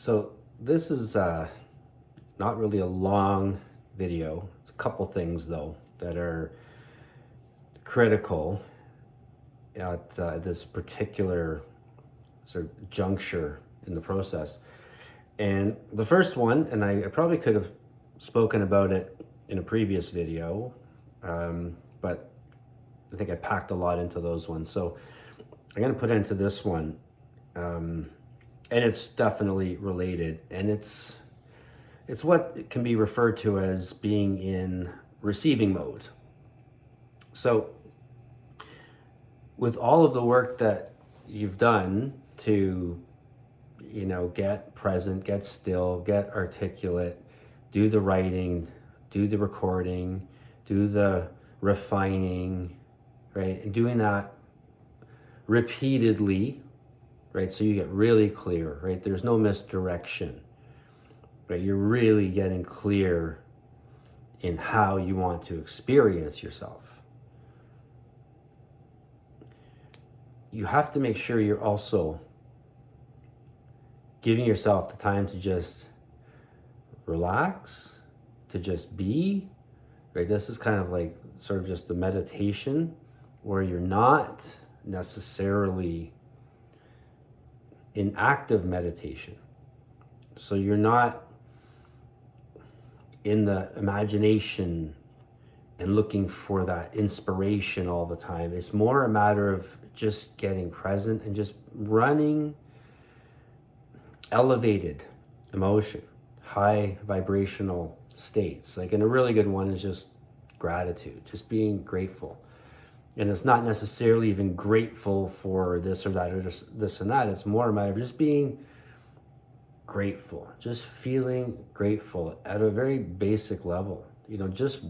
So this is not really a long video. It's a couple things though that are critical at this particular sort of juncture in the process. And the first one, and I probably could have spoken about it in a previous video, but I think I packed a lot into those ones. So I'm going to put into this one, and it's definitely related, and it's what can be referred to as being in receiving mode. So with all of the work that you've done to, get present, get still, get articulate, do the writing, do the recording, do the refining, right? And doing that repeatedly, right? So you get really clear, right? There's no misdirection, right? You're really getting clear in how you want to experience yourself. You have to make sure you're also giving yourself the time to just relax, to just be, right? This is kind of like sort of just the meditation where you're not necessarily in active meditation. So you're not in the imagination and looking for that inspiration all the time. It's more a matter of just getting present and just running elevated emotion, high vibrational states. Like, and a really good one is just gratitude, just being grateful. And it's not necessarily even grateful for this or that or this and that. It's more a matter of just being grateful, just feeling grateful at a very basic level. Just the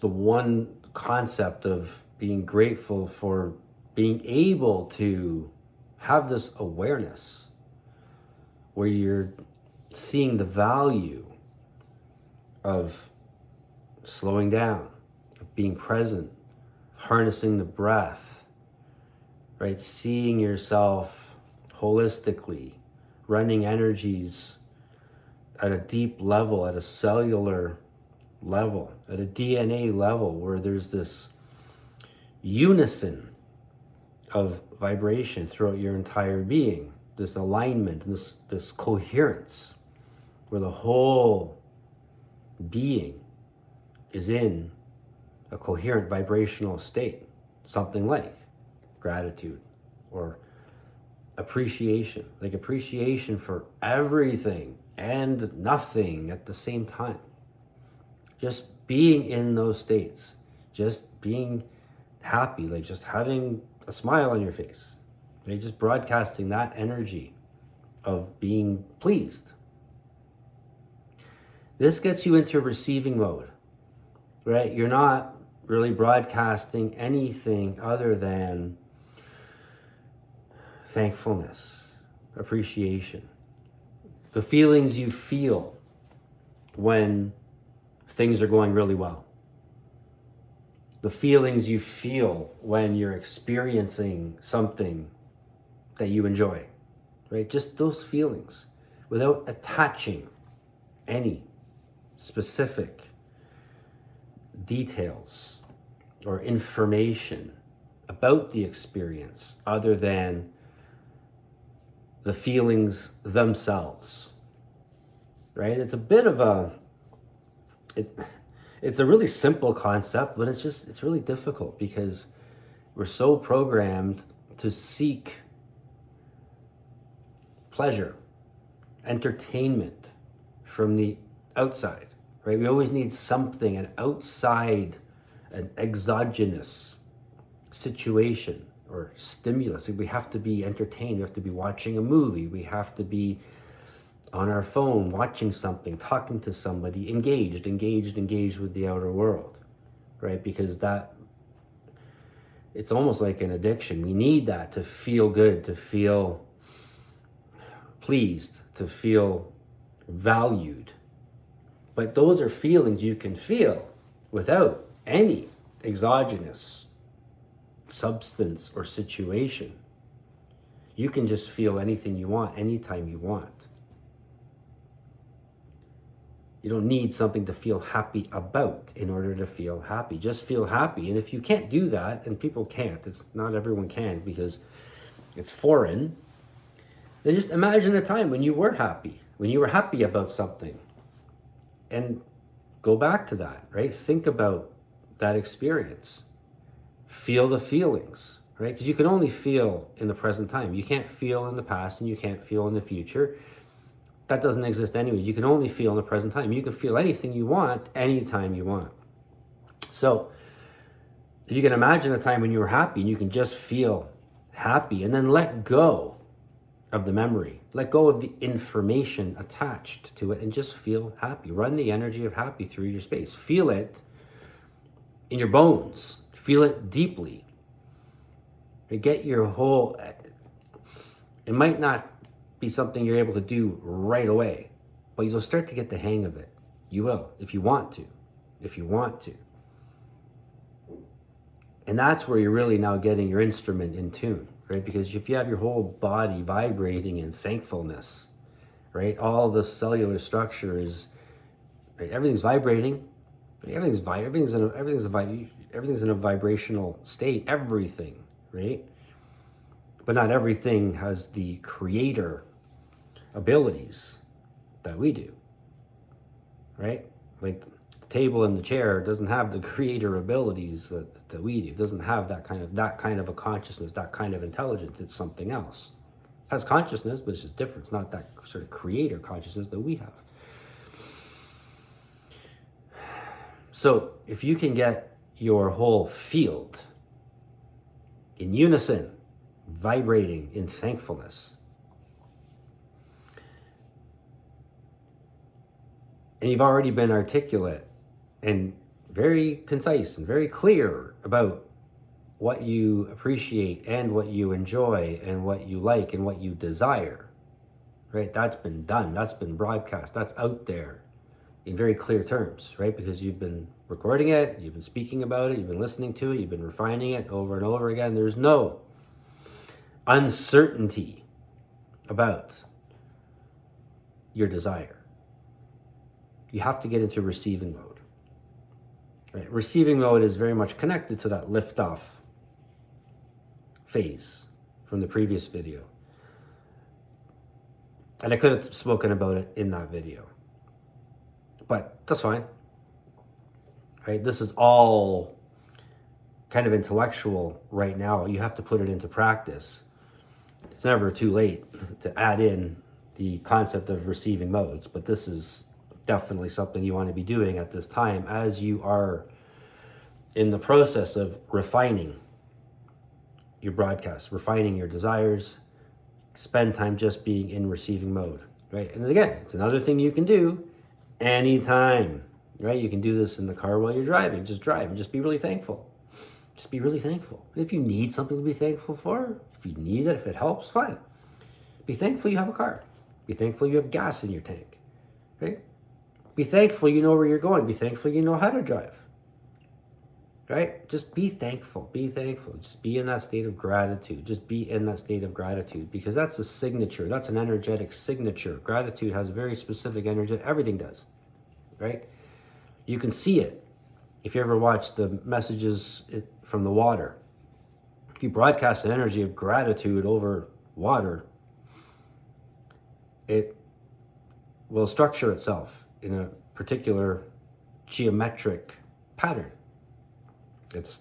one concept of being grateful for being able to have this awareness where you're seeing the value of slowing down, of being present, harnessing the breath, right? Seeing yourself holistically, running energies at a deep level, at a cellular level, at a DNA level, where there's this unison of vibration throughout your entire being, this alignment, this coherence, where the whole being is in a coherent vibrational state, something like gratitude or appreciation, like appreciation for everything and nothing at the same time. Just being in those states, just being happy, like just having a smile on your face, right? Just broadcasting that energy of being pleased. This gets you into receiving mode, right? You're not really broadcasting anything other than thankfulness, appreciation, the feelings you feel when things are going really well, the feelings you feel when you're experiencing something that you enjoy, right? Just those feelings without attaching any specific details or information about the experience other than the feelings themselves, right? It's a bit of it's a really simple concept, but it's really difficult because we're so programmed to seek pleasure, entertainment from the outside, right? We always need something, an outside, an exogenous situation or stimulus. We have to be entertained. We have to be watching a movie. We have to be on our phone, watching something, talking to somebody, engaged with the outer world, right? Because it's almost like an addiction. We need that to feel good, to feel pleased, to feel valued. But those are feelings you can feel without any exogenous substance or situation. You can just feel anything you want, anytime you want. You don't need something to feel happy about in order to feel happy. Just feel happy. And if you can't do that, and people can't, it's not everyone can because it's foreign, then just imagine a time when you were happy, when you were happy about something. And go back to that, right? Think about that experience. Feel the feelings, right? Because you can only feel in the present time. You can't feel in the past and you can't feel in the future. That doesn't exist anyways. You can only feel in the present time. You can feel anything you want, anytime you want. So if you can imagine a time when you were happy and you can just feel happy and then let go of the memory, let go of the information attached to it and just feel happy. Run the energy of happy through your space. Feel it in your bones. Feel it deeply. Get your whole, it might not be something you're able to do right away, but you'll start to get the hang of it. You will, if you want to. And that's where you're really now getting your instrument in tune, right? Because if you have your whole body vibrating in thankfulness, right? All the cellular structure is, right? Everything's vibrating. Everything's in a vibrational state. Everything, right? But not everything has the creator abilities that we do, right? Like the table and the chair doesn't have the creator abilities that we do. It doesn't have that kind of a consciousness, that kind of intelligence. It's something else. It has consciousness, but it's just different. It's not that sort of creator consciousness that we have. So if you can get your whole field in unison, vibrating in thankfulness, and you've already been articulate and very concise and very clear about what you appreciate and what you enjoy and what you like and what you desire, right? That's been done. That's been broadcast. That's out there in very clear terms, right? Because you've been recording it, you've been speaking about it, you've been listening to it, you've been refining it over and over again. There's no uncertainty about your desire. You have to get into receiving mode. Right? Receiving mode is very much connected to that liftoff phase from the previous video. And I could have spoken about it in that video, but that's fine. Right? This is all kind of intellectual right now. You have to put it into practice. It's never too late to add in the concept of receiving modes, but this is definitely something you want to be doing at this time as you are in the process of refining your broadcast, refining your desires. Spend time just being in receiving mode, right? And again, it's another thing you can do anytime, right? You can do this in the car while you're driving. Just drive and just be really thankful. Just be really thankful. If you need something to be thankful for, if you need it, if it helps, fine. Be thankful you have a car. Be thankful you have gas in your tank, right? Be thankful you know where you're going. Be thankful you know how to drive, right? Just be thankful. Be thankful. Just be in that state of gratitude. Just be in that state of gratitude because that's a signature. That's an energetic signature. Gratitude has a very specific energy. Everything does, right? You can see it if you ever watch the messages from the water. If you broadcast the energy of gratitude over water, it will structure itself in a particular geometric pattern. It's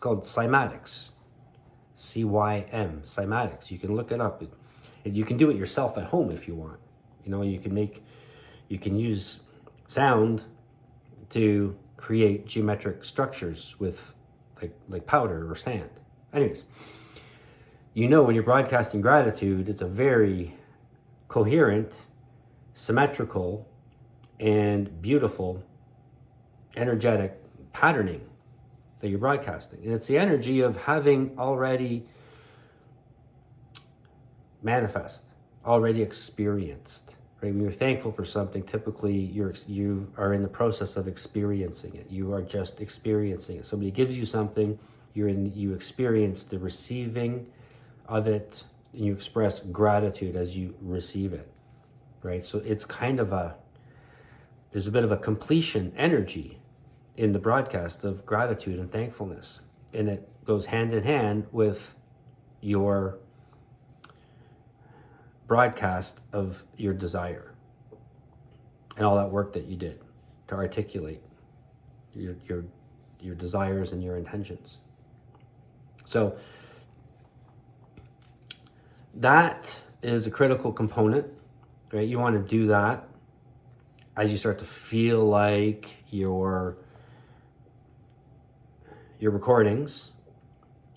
called cymatics. C-Y-M, cymatics. You can look it up. You can do it yourself at home if you want. You can use sound to create geometric structures with like powder or sand. Anyways, when you're broadcasting gratitude, it's a very coherent, symmetrical, and beautiful energetic patterning that you're broadcasting. And it's the energy of having already manifest, already experienced. Right? When you're thankful for something, typically you are in the process of experiencing it. You are just experiencing it. Somebody gives you something, you experience the receiving of it, and you express gratitude as you receive it, right? So it's kind of there's a bit of a completion energy in the broadcast of gratitude and thankfulness. And it goes hand in hand with your broadcast of your desire and all that work that you did to articulate your desires and your intentions. So that is a critical component, right? You want to do that as you start to feel like your recordings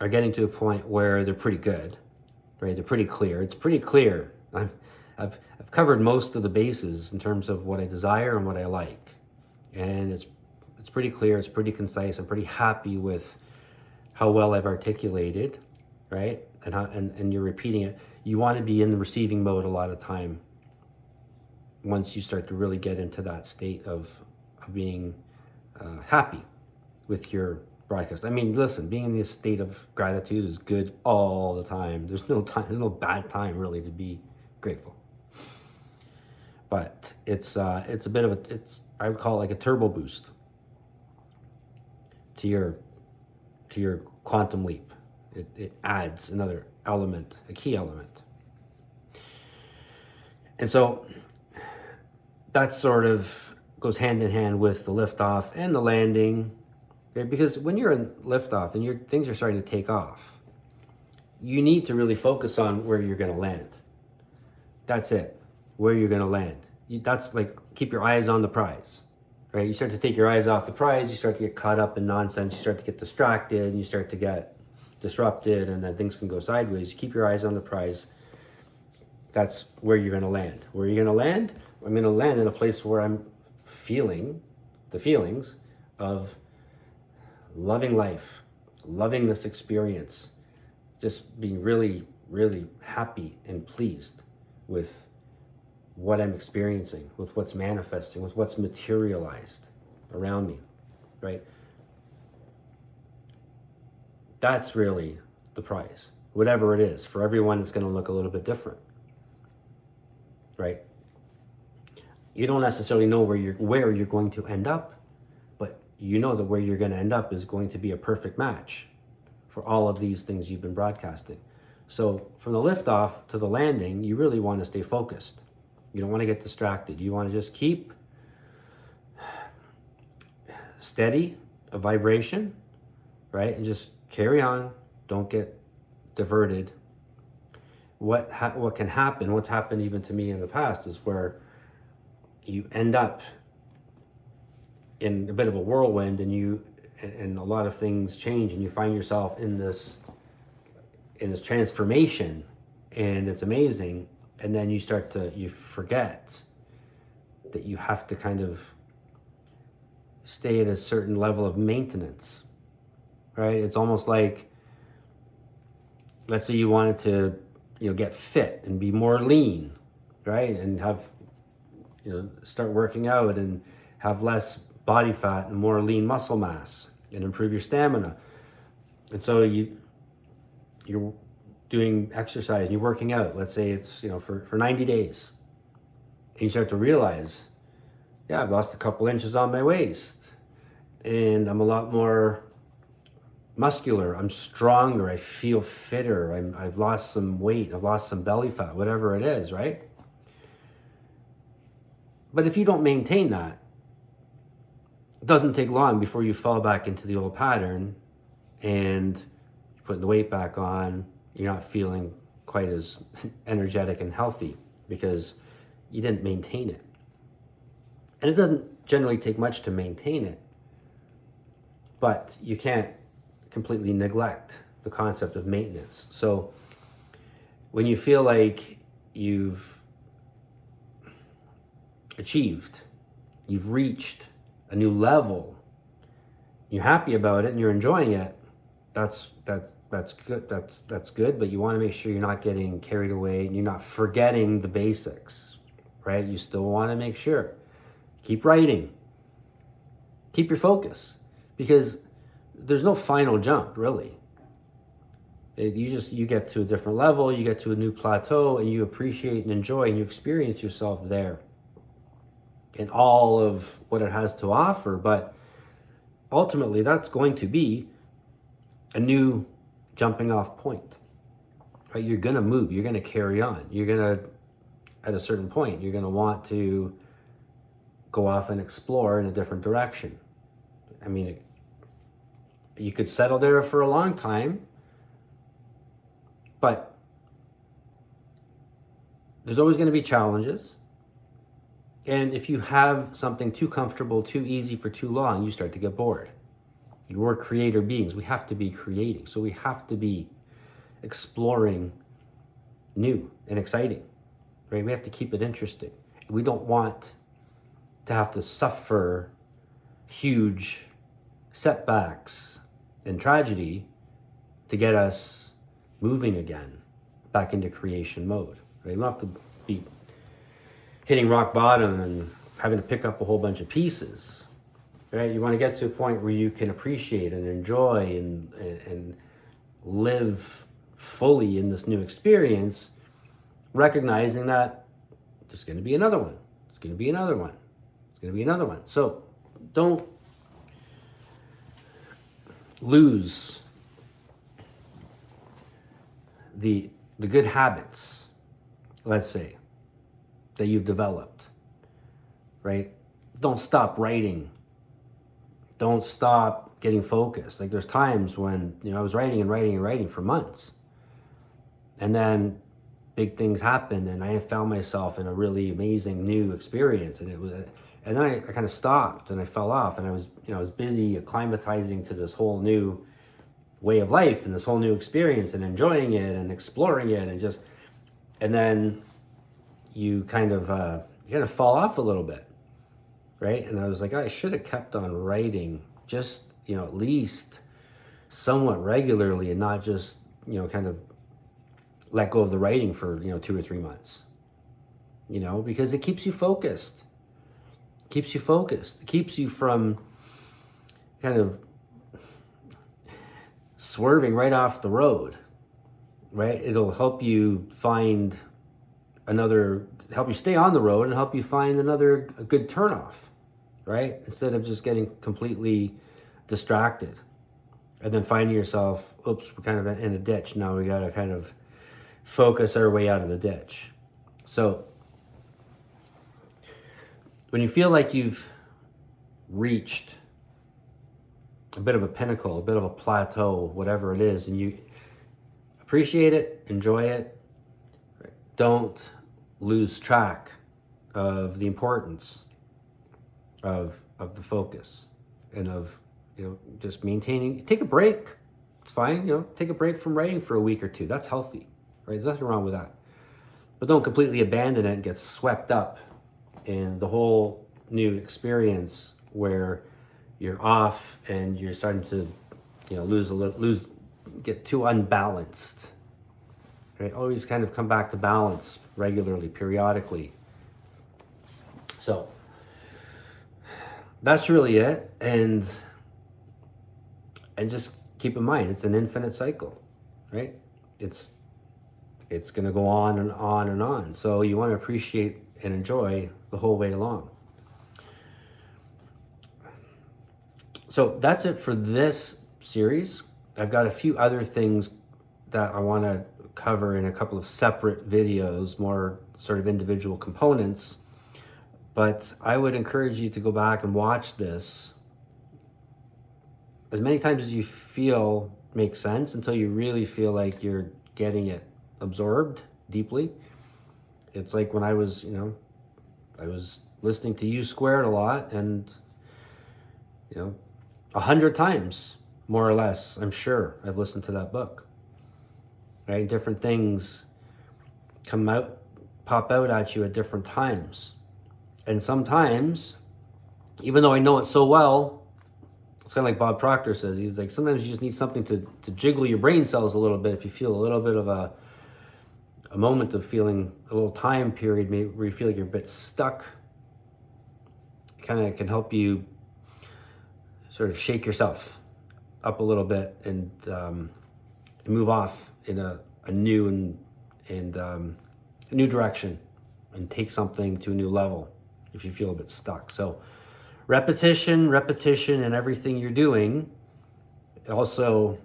are getting to a point where they're pretty good, right? They're pretty clear. It's pretty clear. I've covered most of the bases in terms of what I desire and what I like, and it's pretty clear. It's pretty concise. I'm pretty happy with how well I've articulated, right? And you're repeating it. You want to be in the receiving mode a lot of time once you start to really get into that state of being happy with your broadcast. I mean, listen, being in this state of gratitude is good all the time. There's no no bad time really to be grateful. But it's a bit of I would call it like a turbo boost to your quantum leap. It adds another element, a key element. And so that sort of goes hand in hand with the liftoff and the landing. Okay? Because when you're in liftoff and things are starting to take off, you need to really focus on where you're going to land. That's it, where you're going to land. That's like, keep your eyes on the prize, right? You start to take your eyes off the prize, you start to get caught up in nonsense, you start to get distracted, and you start to get disrupted, and then things can go sideways. You keep your eyes on the prize. That's where you're going to land. Where are you going to land? I'm going to land in a place where I'm feeling the feelings of loving life, loving this experience, just being really, really happy and pleased with what I'm experiencing, with what's manifesting, with what's materialized around me, right? That's really the prize. Whatever it is, for everyone, it's going to look a little bit different, right? You don't necessarily know where you're going to end up, but you know that where you're going to end up is going to be a perfect match for all of these things you've been broadcasting. So from the liftoff to the landing, you really want to stay focused. You don't want to get distracted. You want to just keep steady, a vibration, right? And just carry on. Don't get diverted. What can happen, what's happened even to me in the past, is where you end up in a bit of a whirlwind, and a lot of things change, and you find yourself in this transformation, and it's amazing. And then you forget that you have to kind of stay at a certain level of maintenance, right? It's almost like, let's say you wanted to, get fit and be more lean, right? And have, start working out and have less body fat and more lean muscle mass and improve your stamina. And so you're doing exercise and you're working out, let's say it's, for 90 days. And you start to realize, yeah, I've lost a couple inches on my waist and I'm a lot more muscular, I'm stronger, I feel fitter, I've lost some weight, I've lost some belly fat, whatever it is, right? But if you don't maintain that, it doesn't take long before you fall back into the old pattern and you're putting the weight back on, you're not feeling quite as energetic and healthy because you didn't maintain it. And it doesn't generally take much to maintain it, but you can't completely neglect the concept of maintenance. So when you feel like you've achieved, you've reached a new level, you're happy about it and you're enjoying it, that's good. That's good, but you want to make sure you're not getting carried away and you're not forgetting the basics, right? You still want to make sure. Keep writing. Keep your focus, because there's no final jump, really. You get to a different level, you get to a new plateau, and you appreciate and enjoy and you experience yourself there in all of what it has to offer. But ultimately, that's going to be a new jumping off point, right? You're going to move, you're going to carry on. You're going to, at a certain point, you're going to want to go off and explore in a different direction. I mean, you could settle there for a long time, but there's always going to be challenges. And if you have something too comfortable, too easy for too long, you start to get bored. We're creator beings. We have to be creating. So we have to be exploring new and exciting, right? We have to keep it interesting. We don't want to have to suffer huge setbacks and tragedy to get us moving again back into creation mode, right? We don't have to be hitting rock bottom and having to pick up a whole bunch of pieces, right? You want to get to a point where you can appreciate and enjoy and live fully in this new experience, recognizing that there's going to be another one. It's going to be another one. It's going to be another one. So don't lose the good habits, let's say, that you've developed, right? Don't stop writing. Don't stop getting focused. Like, there's times when, I was writing and writing and writing for months. And then big things happened and I found myself in a really amazing new experience. And then I kind of stopped and I fell off, and I was busy acclimatizing to this whole new way of life and this whole new experience and enjoying it and exploring it and then you kind of fall off a little bit, right? And I was like, I should have kept on writing just, at least somewhat regularly, and not just, kind of let go of the writing for, 2 or 3 months, because it keeps you focused. It keeps you from kind of swerving right off the road, right? It'll help you help you stay on the road and help you find a good turnoff, right? Instead of just getting completely distracted and then finding yourself, oops, we're kind of in a ditch. Now we got to kind of focus our way out of the ditch. So when you feel like you've reached a bit of a pinnacle, a bit of a plateau, whatever it is, and you appreciate it, enjoy it, don't lose track of the importance of the focus and of, just maintaining. Take a break. It's fine, take a break from writing for a week or two. That's healthy, right? There's nothing wrong with that. But don't completely abandon it and get swept up in the whole new experience where you're off and you're starting to, get too unbalanced. Right? Always kind of come back to balance regularly, periodically. So that's really it. And just keep in mind, it's an infinite cycle, right? It's going to go on and on and on. So you want to appreciate and enjoy the whole way along. So that's it for this series. I've got a few other things that I want to cover in a couple of separate videos, more sort of individual components. But I would encourage you to go back and watch this as many times as you feel makes sense, until you really feel like you're getting it absorbed deeply. It's like when I was listening to U Squared a lot, and 100 times, more or less, I'm sure I've listened to that book, right? Different things pop out at you at different times. And sometimes, even though I know it so well, it's kind of like Bob Proctor says, he's like, sometimes you just need something to jiggle your brain cells a little bit. If you feel a little bit of a moment of feeling, a little time period maybe where you feel like you're a bit stuck, it kind of can help you sort of shake yourself up a little bit and move off in a new and a new direction and take something to a new level if you feel a bit stuck. So repetition in everything you're doing also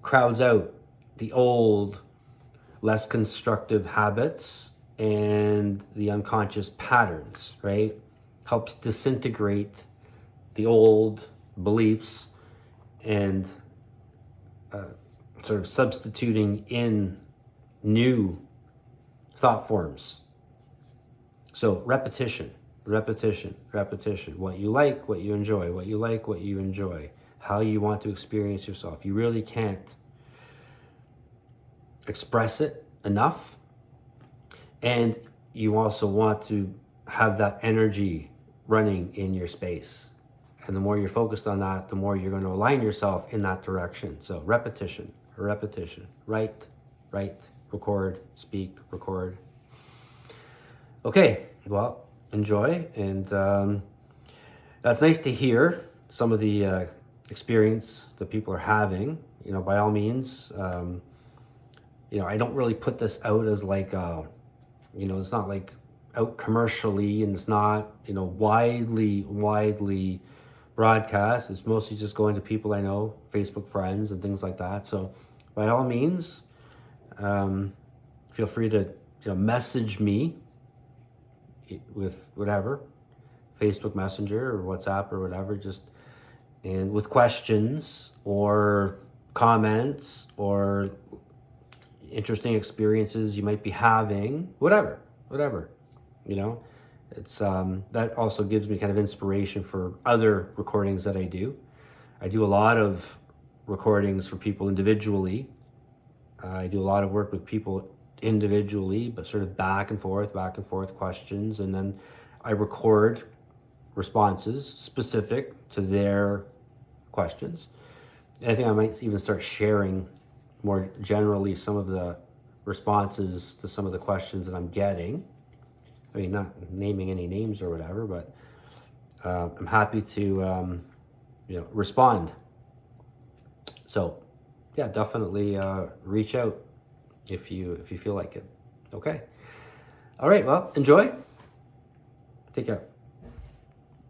crowds out the old, less constructive habits and the unconscious patterns, right? Helps disintegrate the old beliefs and sort of substituting in new thought forms. So repetition. What you like, what you enjoy, what you like, what you enjoy, how you want to experience yourself. You really can't express it enough. And you also want to have that energy running in your space. And the more you're focused on that, the more you're going to align yourself in that direction. So repetition. Write, record, speak, record. Okay, well, enjoy. And that's nice to hear some of the experience that people are having. You know, by all means, you know, I don't really put this out as like, you know, it's not like out commercially, and it's not, you know, widely broadcast. It's mostly just going to people I know, Facebook friends and things like that. So by all means, feel free to, you know, message me with whatever, Facebook Messenger or WhatsApp or whatever, just, and with questions or comments or interesting experiences you might be having, whatever, you know. It's that also gives me kind of inspiration for other recordings that I do. I do a lot of recordings for people individually. I do a lot of work with people individually, but sort of back and forth questions, and then I record responses specific to their questions. And I think I might even start sharing more generally some of the responses to some of the questions that I'm getting. I mean, not naming any names or whatever, but I'm happy to, you know, respond. So, yeah, definitely reach out if you feel like it. Okay. All right. Well, enjoy. Take care.